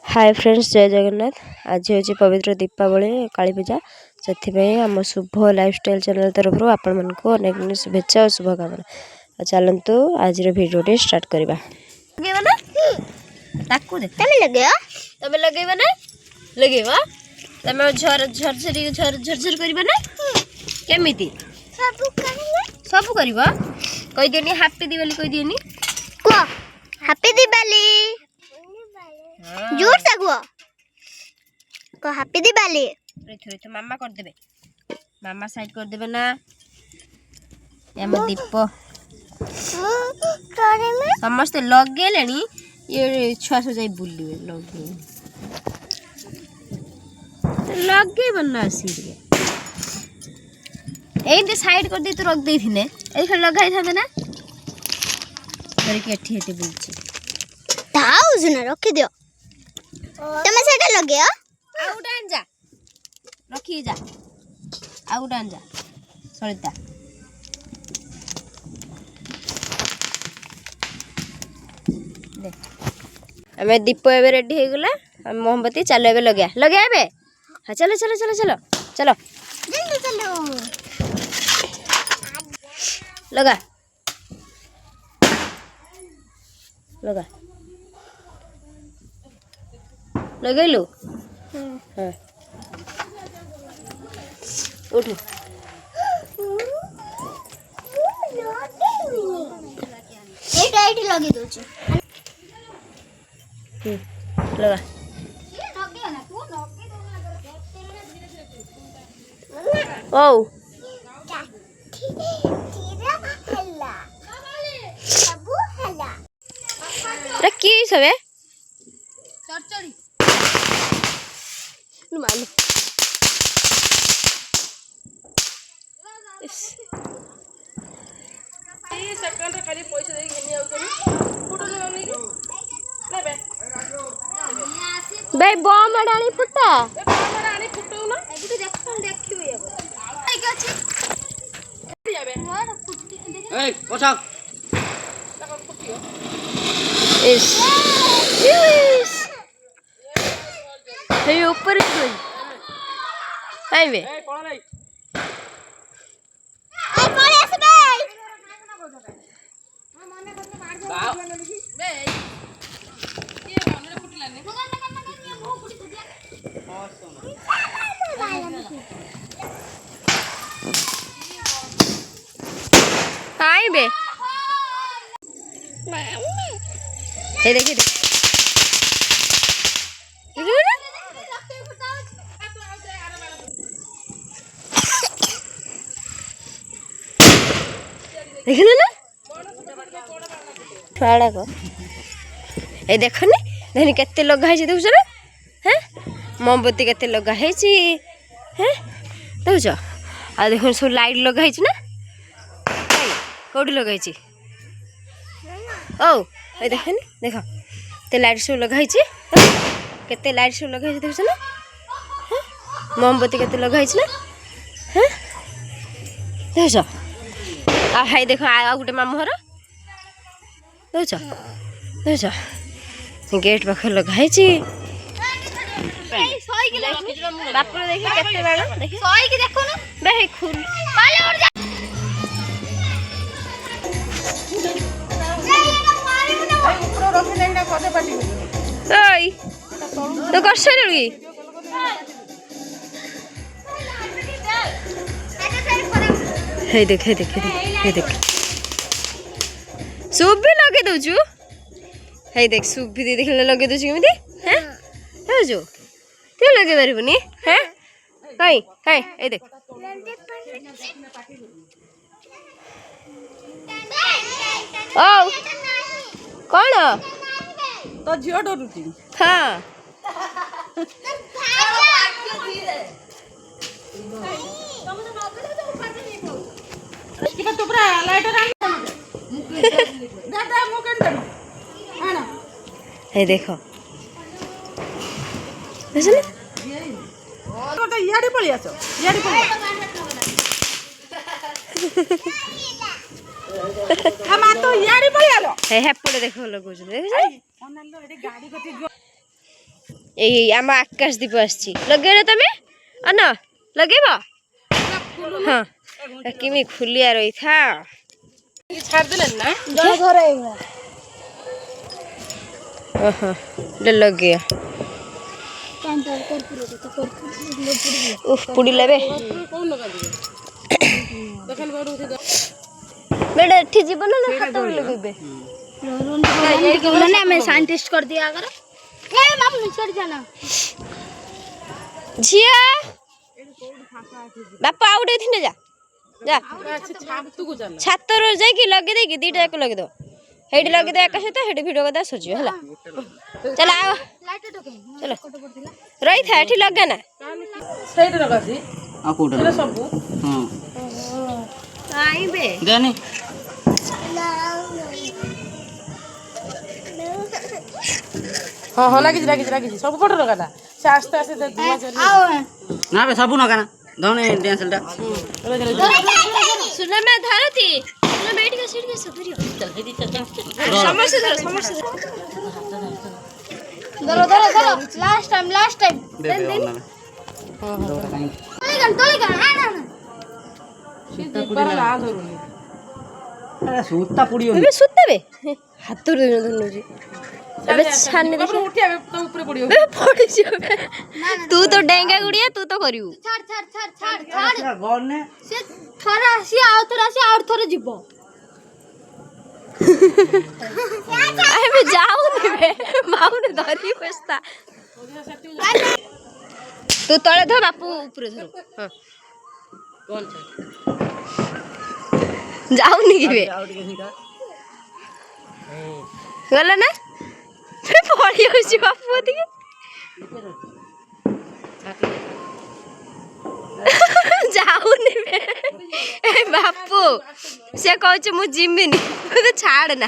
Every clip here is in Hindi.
हाय फ्रेंड्स, जय जगन्नाथ। आज हूँ पवित्र दीपावली काली पूजा से आम शुभ लाइफस्टाइल चैनल तरफ आपण मानक अनेक अनेक शुभेच्छा और शुभकामना। चलतु आज भिडियो स्टार्ट करवा। सब कर कही दियनी हैप्पी दिवाली कही दियनी हैप्पी दिवाली जोर से को हैप्पी दिवाली तो मामा कर देबे, मामा साइड कर देबे ना। हम दीप समस्त लगे लेनी ये छुआ सब जाई बुलिवे लगे बन्ना सीधे एंते साइड कर दे तो रख दे थिने एई खल लगाई था ना करे के एठी एठी बुलची ताऊ सुना रख दियो तमे सेटा लगे आउ डान जा रखी जा आउ डान जा सलिता दे हमें दीप एबे रेडी हो गला। हम मोमबत्ती चलो एबे लगे लगे एबे। हां चलो चलो चलो चलो चलो जल्दी चलो लगा लगा लगे लो। हाँ उठ ये टाइट लगे दो लगा ओ रखी सबे चढ़चड़ी मालूम ये सेकंड रे खाली पैसा दे घेनी आउतनी फुटो ले बे बे बम अडाणी फुटा ए बम अडाणी फुटो ना एबुटी देखियो ये ठीक अछि याबे ए पोछा इस हे ऊपर ही गई हाय बे ए कोण नहीं ए कोण आसे बे माने करने मार दे बे ये माने फुटलाने वो फुटी दिया हां सुन हाय बे हे देखिए देख ना फाड़ा को ए देखनी देखनी केते लगा है देखुछ ना। हैं मोमबत्ती केते लगा है हैं देखुछ आ देखो सब लाइट लगा है ना कोडी लगा है ओ ए देखनी देख ते लाइट सब लगा है केते लाइट सब लगा है देखुछ ना। मोमबत्ती केते लगा है ना। हैं देखुछ आ हाय देखो आ गोटे मामू घर देखुछ देखुछ गेट पाखे लगा है बाप देखी केते बेला देखी सोई के देखो ना बे खुल पाले उड़ जा ऊपर रख लेंडा कदे पाटी ओई तो करछ लगी हे देख हे देख हे देख सूप भी लगे दउछु हे देख सूप भी देख लगे दउछु केमिति हैं हे जो ते लगे परबनी हैं हाय हाय ए देख ओ कौन तो झियो डरुची हां किबा तो पूरा लाइटर दादा मुकन दे आना हे देखो देखले तो तो याडी पळी आछो याडी पळी हम तो याडी पळी आलो हे हेपडे देखो लगो छ देख अनलो एडी गाडी कटी एई आम आकाश दीप आसी लगे तमें अन लगेब हाँ किमी खुलिया रही था छाड़ देले ना लग गया उफ पुड़ी लेबे कौन लगा दिए देखल बारू उठे बेटा एठी जीवन ना खाता लगेबे ने मैं साइंटिस्ट कर दिया अगर ए मामू छोड़ जाना झिया बापा आउटे थिने जा जा छाप तू को जाना छात रो जाई कि लगे दे कि दीटा एक लगे दो हेडी लगे दे एका सहित हेडी वीडियो कदा सजियो हला चल आओ लाइट टके चलो रही था एठी लगे ना साइड लगा दी आ कोड तेरा सब हां आई बे देनी हां हां लगी सब पट लगा था से आस्ते आस्ते धुआं चली आओ ना बे सबु न गाना दौने डेंसलटा सुन मैं धरती सुन बैठ के सीट के सफरियो चल हेदी चल समस्या धर धरो लास्ट टाइम दे दे ना तोली गन हां ना सीधे पर ला धरुनी अरे सूता पुड़ियो बे सुत्ते बे हाथ रे धनु जी अबे छान दे उठिया तो ऊपर पड़ियो बे पड़ी जाबे तू तो डेंगा गुड़िया तू तो करियो छाड़ गन ने से थोड़ा सी आउ थोड़ा जीवो अबे जाऊ नहीं बे माऊ ने धरी बसता तू तळे धर बापू ऊपर धर हां कौन छ जाऊ नहीं बे आउट के सीधा गला ना पड़ी होसी बापू दिके जाऊ नहीं बे ए बापू से कहछ मु जिमिनी तो छाड़ ना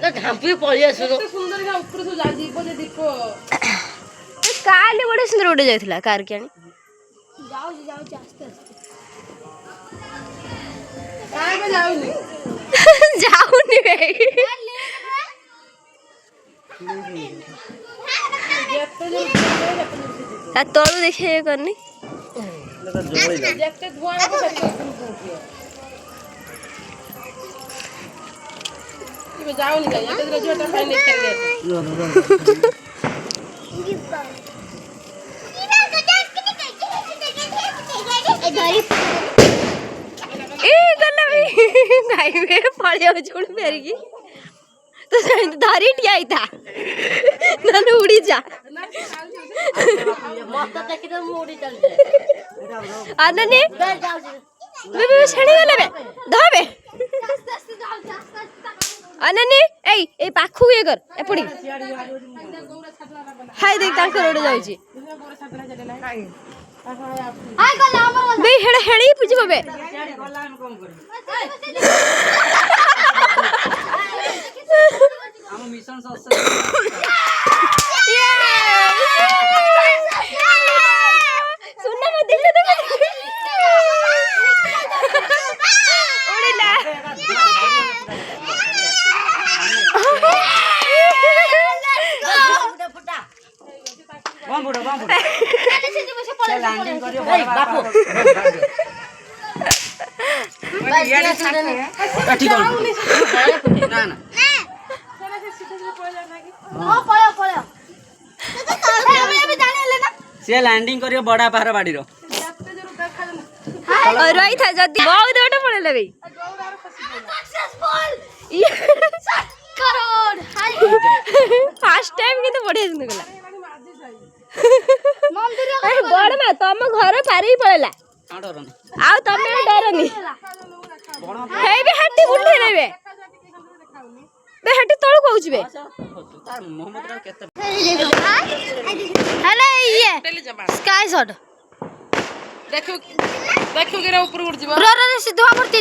तो घांपी पड़ी आसु सुंदर का ऊपर से जा जीव जे देखो काले बड़े सुंदर उड़े जाइथिला कार के आनी जाओ आस्ते काय में जाऊनी जाऊनी बे आ तोड़ देखे ये करनी देखते धुआं को सच्ची उठियो ये जाऊनी जा ये तो जोटा फाइन कर गए ए गल्ला भी गाई में पड़ियो छोड़ फेर की तो धरी ठिया था नन उड़ी जा मत देखि त मुड़ी चल जाए आनने बे छड़ी गले बे धबे आनने ए पाखु ये कर ए पड़ी हाय देख ताकर उड़ जाउ छी हाय गला हमर बे हेड़ी पुजबो बे हम मिशन सक्सेस सुनना मत दिखे तो उड़ीला बम बुड़ा चल लैंडिंग करियो बापू ठीक हो ना ना हां पळो अबे जाने ले ना से लैंडिंग करियो बड़ा पहाड़ बाड़ी रो और रही था जदी बहुत ओटा पड़े ले भाई सक्सेसफुल करोड़ हाय फर्स्ट टाइम की तो बढ़िया सुन गला मंदिर अरे बड़ में तम घर पारी पड़ेला काडर आ तमे डरनी हे बे हट्टी उठे लेबे बे हट्टी तळ कहउछ बे तार मोहम्मद राव केते हेलो ये टेली जमा स्काई शॉट देखो के ऊपर उड़ जीव रो से धुआं भरती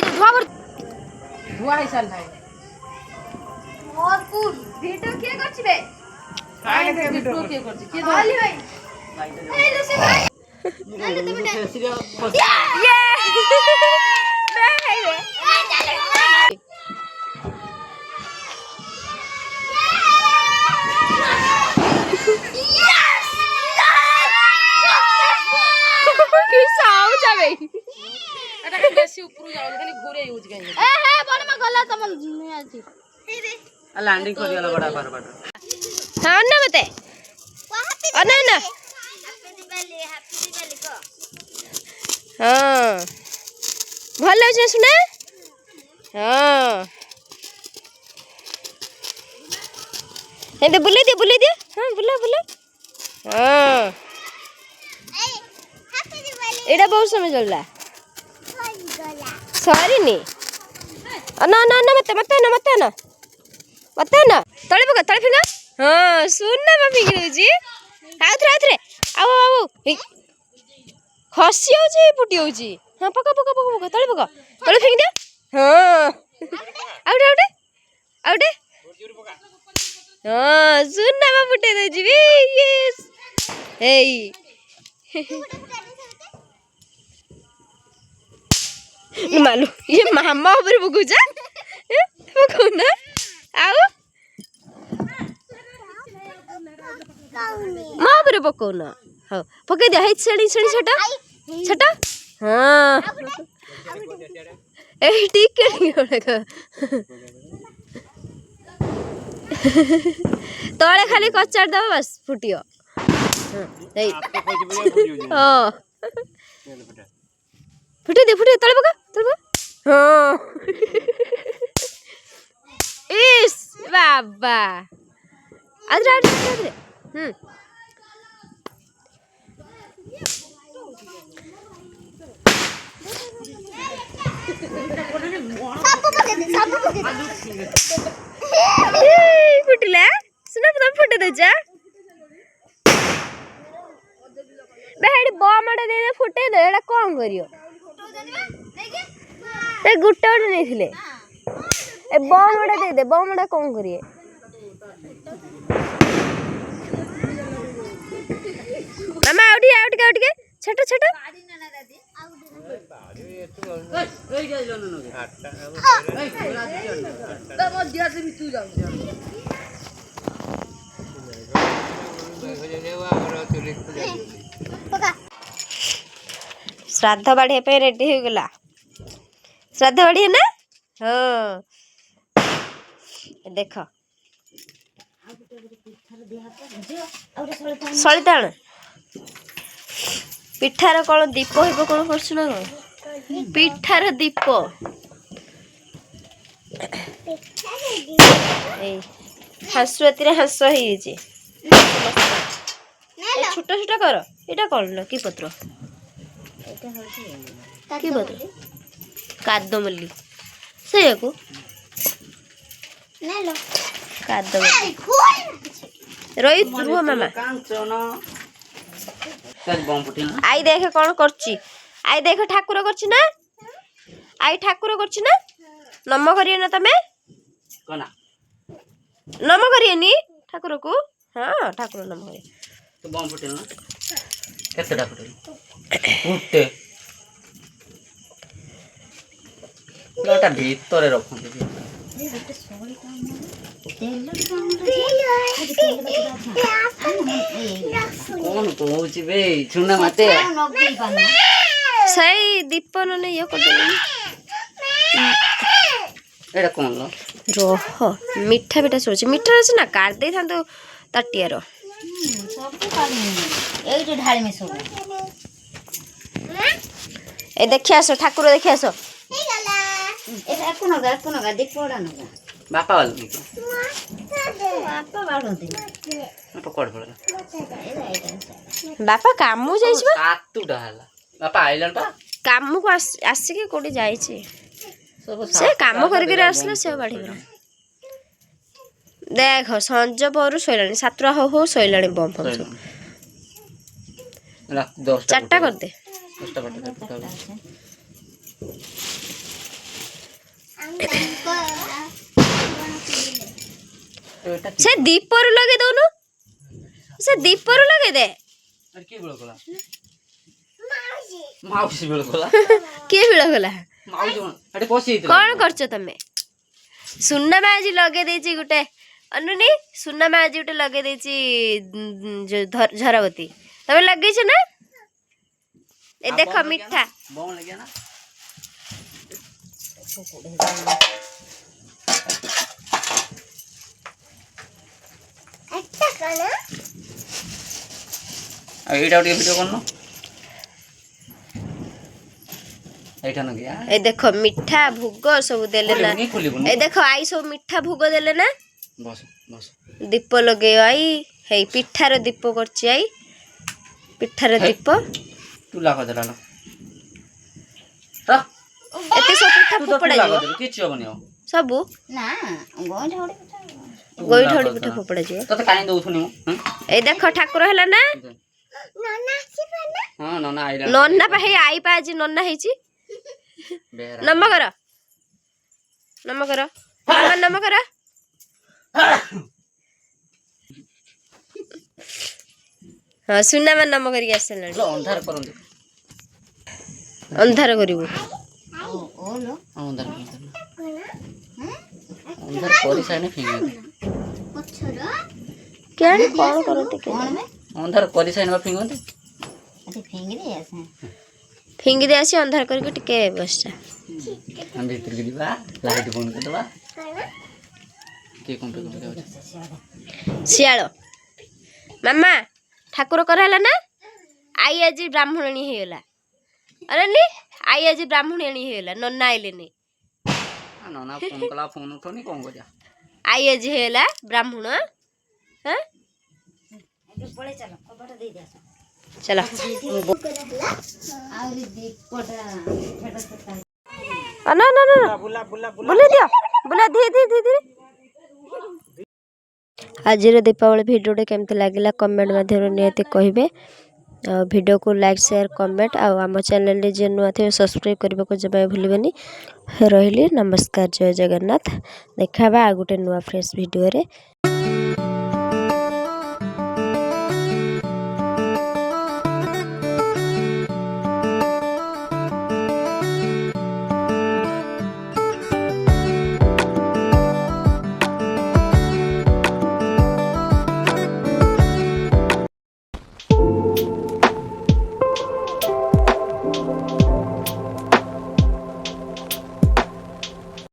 धुआं ही चल है भरपूर वीडियो के करछ बे काय के वीडियो के करछ के खाली भाई ए लुसी भाई ये बे हे बे ବେଶୀ ଉପରକୁ ଯାଉନି ଖାଲି ଘୁରେଇ ହଉଛି କାହିଁକି ଏ ହେ ବଡ ମା ଗଲା ତମ ନିଆଛି ଲ୍ୟାଣ୍ଡିଂ କରିଗଲା ବଡ ବାପାର ବାଟ ହଁ ନା ମତେ ଅନା ନା ହଁ ଭଲ ଲାଗୁଛି ନା ସୁନା ହଁ ଏମିତି ବୁଲେଇ ଦିଅ ହଁ ବୁଲା ହଁ ଏଇଟା ବହୁତ ସମୟ ଚଳିଲା ସରିନି ନା ମତେ ନା ତଳେ ପକା ତଳେ ଫିଙ୍ଗା ହଁ ସୁନା ମା ଫିଙ୍ଗି ଦଉଛି ଆଉଥରେ ଆଉ ଖସି ଯାଉଛି ଫୁଟି ଯାଉଛି ହଁ ପକା ତଳେ ପକା ତଳେ ଫିଙ୍ଗି ଦିଅ ହଁ ଆଉଟେ ହଁ ସୁନା ମା ଫୁଟେଇ ଦଉଛି ଏଇ ମାଲୁ ଇଏ ମାମା ଉପରେ ପକଉଛ ପକଉନା ଆଉ ମା ଉପରେ ପକଉନ ହଉ ପକେଇ ଦିଅ ହେଇ ଛେଳି ଛୋଟ ହଁ ଏଇ ଟିକେ ତଳେ ଖାଲି କଚାଡ଼ି ଦବ ବାସ୍ ଫୁଟିବ ହଁ ଫୁଟେଇ ଦିଅ ତଳେ ପକା ହଁ ଇସ୍ ବାବା ଆଉଥରେ ଫୁଟିଲା ସୁନା ତମେ ଫୁଟେଇ ଦଉଛ ହେଠି ବମଟା ଦେଇଦେ ଫୁଟେଇ ଦେ ଏଇଟା କଣ କରିବ ଏ ଗୋଟେ ନେଇଥିଲେ ଏ ବମଟା ଦେଇଦେ ବମଟା କଣ କରିବେ ମାମା ଆଉ ଟିକେ ଛୋଟ ଶ୍ରାଦ୍ଧ ବାଢିବା ପାଇଁ ରେଡି ହେଇଗଲା ଶ୍ରାଦ୍ଧ ବାଢିବେ ନା ହଁ ଦେଖ ସଳିତାଣ ପିଠାର କଣ ଦୀପ ହେବ କଣ କରୁଛୁ ନା କଣ ପିଠାର ଦୀପ ଏଇ ହାଁସୁ ରାତିରେ ହାଁସ ହେଇଯାଇଛି ଛୋଟ କର ଏଇଟା କଣ କି ପତ୍ର କାଦମଲ୍ଲି ସେଇଆକୁ କାଦମଲ୍ଲି ରୁହ ମାମା ଆଇ ଦେଖ କଣ କରୁଛି ଆଇ ଦେଖ ଠାକୁର କରୁଛି ନା ନମ କରିବେ ନା ତମେ ନମ କରିବେନି ଠାକୁରକୁ ହଁ ଠାକୁର ନମ କରିବେ କେତେଟା ଫୁଟେଇଲୁ ଗୋଟେ ଏଟା ଭିତରେ ରଖନ୍ତି କଣ କହୁଛି ବେ ଚୁନା ମତେ ସେଇ ଦୀପ ନହେଲେ ଇଏ କରିଦେଲି ଏଇଟା କଣ ରହ ମିଠା ଶୁଣୁଛି ମିଠା ଅଛି ନା କାଢି ଦେଇଥାନ୍ତୁ ତାଟିଆର ଏ ଦେଖି ଆସ ଠାକୁର ଦେଖି ଆସ ବାପା ବାପା କାମକୁ ଯାଇଛି ବାପା ଆଇଲାଣି ପା କାମକୁ ଆସିକି କୋଉଠି ଯାଇଛି ସେ କାମ କରିକି ଆସିଲେ ସେ ବାଢିବ ଦେଖ ସଞ୍ଜ ପହରୁ ଶୋଇଲାଣି 7ଟା ହଉ ଶୋଇଲାଣି ବମ୍ ଫମ୍ ସବୁ 4ଟା କରିଦେ ସେ ଦୀପରୁ ଲଗେଇ ଦଉନୁ ସେ ଦୀପରୁ ଲଗେଇ ଦେ କିଏ ବିଳ ଗଲା କଣ କରୁଛ ତମେ ସୁନା ମା ଆଜି ଲଗେଇ ଦେଇଛି ଗୋଟେ ଅନୁନି ସୁନା ମା ଆଜି ଗୋଟେ ଲଗେଇ ଦେଇଛି ଝରବତୀ ତମେ ଲଗେଇଛ ନା ଏ ଦେଖ ମିଠା এইটা গোटे ভিডিও করন এইটা না গিয়া ए देख मिठा भोग सब देले ना खुलिबुनी ए देख आई सब मिठा भोग देले ना बस बस दीप लगे आई हे पिठार दीप करची आई पिठार दीप तू लाग देला ना रा एते सब पिठा तू तो फोपड़ा लाग जीव दे किछ होबनी हो सब ନା ଗଇଁଠା ଗୋଟେ गोई ठोड़ी पिठा फोपड़ा जीव तते काई दउथुनी मु ए देख ठाकुर हैला ना ନନା ଆସିବ ନା हां नना आइला नन्ना पा हे आई पा आज नन्ना हेची बेरा नम कर नम कर हाँ सुना मैं नम करके आसला लो अंधार करंदी अंधार करिवु ଓଲୋ अंधार अंधार कोरी साइने फिंगे ପଛର क्या कौन करते के କଣ ବେ अंधार कोरी साइने बा फिंगंदी ଏଠି ଫିଙ୍ଗିରି ଆସେ फिंगी दे आसी अंधार करके टिके बसचा हम भीतर के दिबा लाइट बंद कर दबा के कोन पे जाउ सियाल मामा ठाकुर कराला ना आई आज ब्राह्मणी हेला अरे नी आई आज ब्राह्मणी हेला नन्ना आइले नी नना फोन कला फोन उठोनी कोन करिया आई आज हेला ब्राह्मण हां ପଳେଇ ଚାଲ କବାଟ ଦେଇ ଦିଅ चलो ଆହୁରି ଦୀପଟା ଛୋଟ ଛୋଟ ना ना ना बुला दियो बुला धी धी धी धी आज दीपावली भिडियोटे केमती लगिला कमेंट माध्यम निहाती कहिबे वीडियो को लाइक शेयर कमेंट आम चैनल जे नुआ थे सब्सक्राइब करने को जब भूलबनी रही नमस्कार जय जगन्नाथ देखा आ गोटे नुआ फ्रेश वीडियो रे।